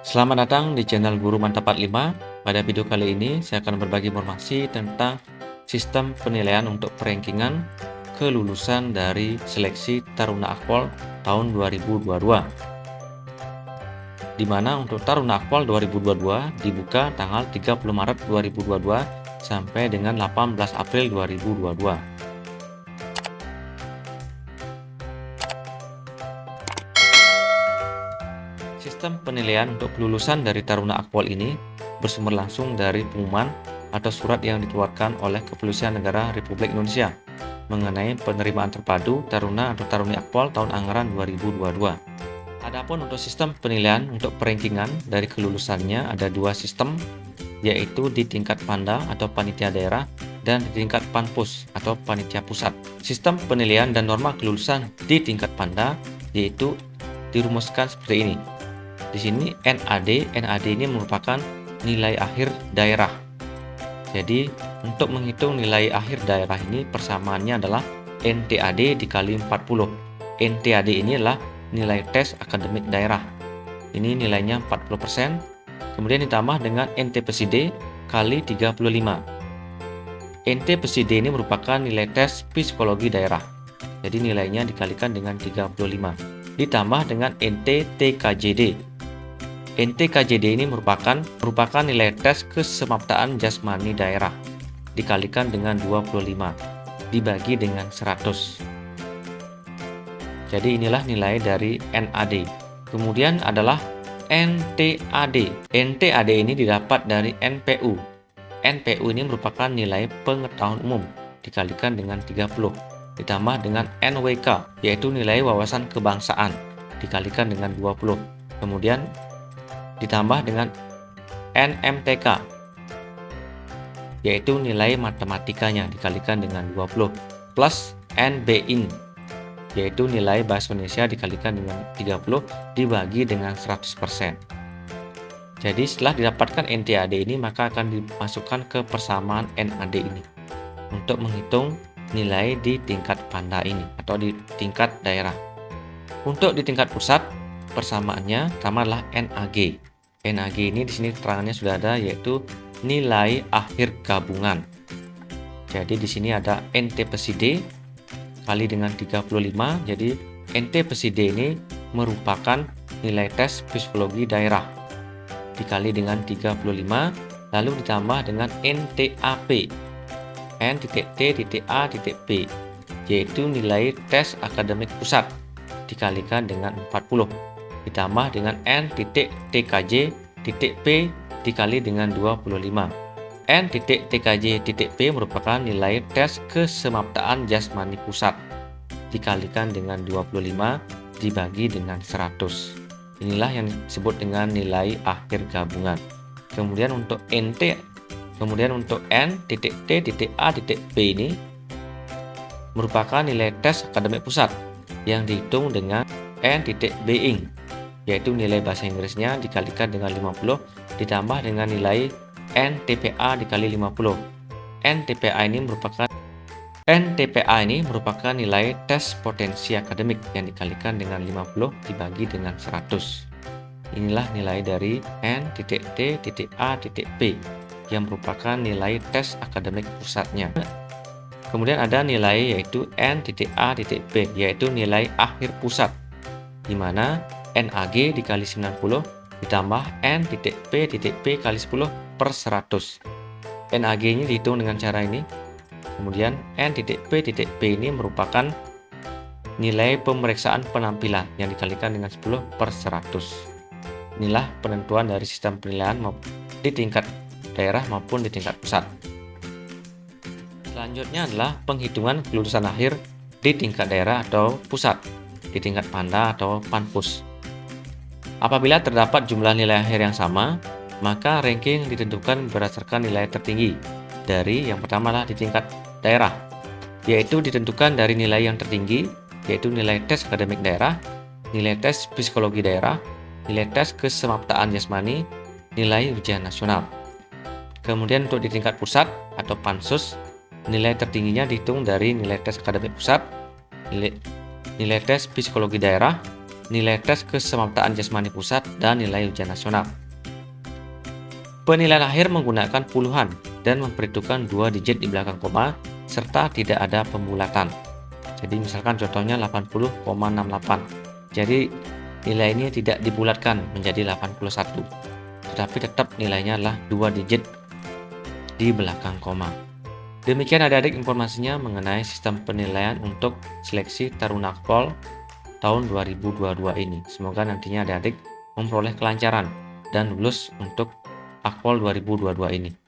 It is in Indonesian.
Selamat datang di channel Guru Mantap 45. Pada video kali ini, saya akan berbagi informasi tentang sistem penilaian untuk perankingan kelulusan dari seleksi Taruna Akpol tahun 2022. Di mana untuk Taruna Akpol 2022 dibuka tanggal 30 Maret 2022 sampai dengan 18 April 2022. Sistem penilaian untuk kelulusan dari Taruna Akpol ini bersumber langsung dari pengumuman atau surat yang dikeluarkan oleh Kepolisian Negara Republik Indonesia mengenai penerimaan terpadu Taruna atau Taruni Akpol tahun anggaran 2022. Adapun untuk sistem penilaian untuk perankingan dari kelulusannya ada dua sistem, yaitu di tingkat Panda atau Panitia Daerah dan di tingkat Panpus atau Panitia Pusat. Sistem penilaian dan norma kelulusan di tingkat Panda yaitu dirumuskan seperti ini. Di sini NAD ini merupakan nilai akhir daerah. Jadi untuk menghitung nilai akhir daerah ini persamaannya adalah NTAD dikali 40. NTAD ini adalah nilai tes akademik daerah. Ini nilainya 40%. Kemudian ditambah dengan NTPSID kali 35. NTPSID ini merupakan nilai tes psikologi daerah. Jadi nilainya dikalikan dengan 35. Ditambah dengan NTTKJD. NTKJD ini merupakan nilai tes kesemaptaan jasmani daerah dikalikan dengan 25 dibagi dengan 100. Jadi inilah nilai dari NAD. Kemudian adalah NTAD. NTAD ini didapat dari NPU. NPU ini merupakan nilai pengetahuan umum dikalikan dengan 30 ditambah dengan NWK yaitu nilai wawasan kebangsaan dikalikan dengan 20. Kemudian ditambah dengan NMTK yaitu nilai matematikanya dikalikan dengan 20 plus NBIN yaitu nilai bahasa Indonesia dikalikan dengan 30 dibagi dengan 100%. Jadi setelah didapatkan NTAD ini maka akan dimasukkan ke persamaan NAD ini untuk menghitung nilai di tingkat Panda ini atau di tingkat daerah. Untuk di tingkat pusat persamaannya pertama adalah NAG. NAG ini di sini keterangannya sudah ada yaitu nilai akhir gabungan. Jadi di sini ada NTPSID kali dengan 35. Jadi NTPSID ini merupakan nilai tes psikologi daerah dikali dengan 35 lalu ditambah dengan NTAP N.T.A.P yaitu nilai tes akademik pusat dikalikan dengan 40 ditambah dengan N.TKJ.P dikali dengan 25. N.TKJ.P merupakan nilai tes kesemaptaan jasmani pusat dikalikan dengan 25 dibagi dengan 100. Inilah yang disebut dengan nilai akhir gabungan. Kemudian untuk N.T.A.P ini merupakan nilai tes akademik pusat yang dihitung dengan N.BIN yaitu nilai bahasa Inggrisnya dikalikan dengan 50 ditambah dengan nilai NTPA dikali 50. NTPA ini merupakan nilai tes potensi akademik yang dikalikan dengan 50 dibagi dengan 100. Inilah nilai dari N.T.A.P yang merupakan nilai tes akademik pusatnya. Kemudian ada nilai yaitu N.A.P yaitu nilai akhir pusat di mana NAG dikali 90 ditambah N.P kali 10 per 100. NAG ini dihitung dengan cara ini. Kemudian N.P ini merupakan nilai pemeriksaan penampilan yang dikalikan dengan 10 per 100. Inilah penentuan dari sistem penilaian di tingkat daerah maupun di tingkat pusat. Selanjutnya adalah penghitungan kelulusan akhir di tingkat daerah atau pusat, di tingkat Panda atau Panpus. Apabila terdapat jumlah nilai akhir yang sama, maka ranking ditentukan berdasarkan nilai tertinggi dari yang pertama adalah di tingkat daerah, yaitu ditentukan dari nilai yang tertinggi, yaitu nilai tes akademik daerah, nilai tes psikologi daerah, nilai tes kesemaptaan jasmani, nilai ujian nasional. Kemudian untuk di tingkat pusat atau Pansus, nilai tertingginya dihitung dari nilai tes akademik pusat, nilai tes psikologi daerah, nilai tes kesemaptaan jasmani pusat, dan nilai ujian nasional. Penilaian akhir menggunakan puluhan dan memperhitungkan 2 digit di belakang koma serta tidak ada pembulatan. Jadi misalkan contohnya 80,68. Jadi nilai ini tidak dibulatkan menjadi 81, tetapi tetap nilainya adalah 2 digit di belakang koma. Demikian adik-adik informasinya mengenai sistem penilaian untuk seleksi Taruna Akpol tahun 2022 ini. Semoga nantinya adik-adik memperoleh kelancaran dan lulus untuk Akpol 2022 ini.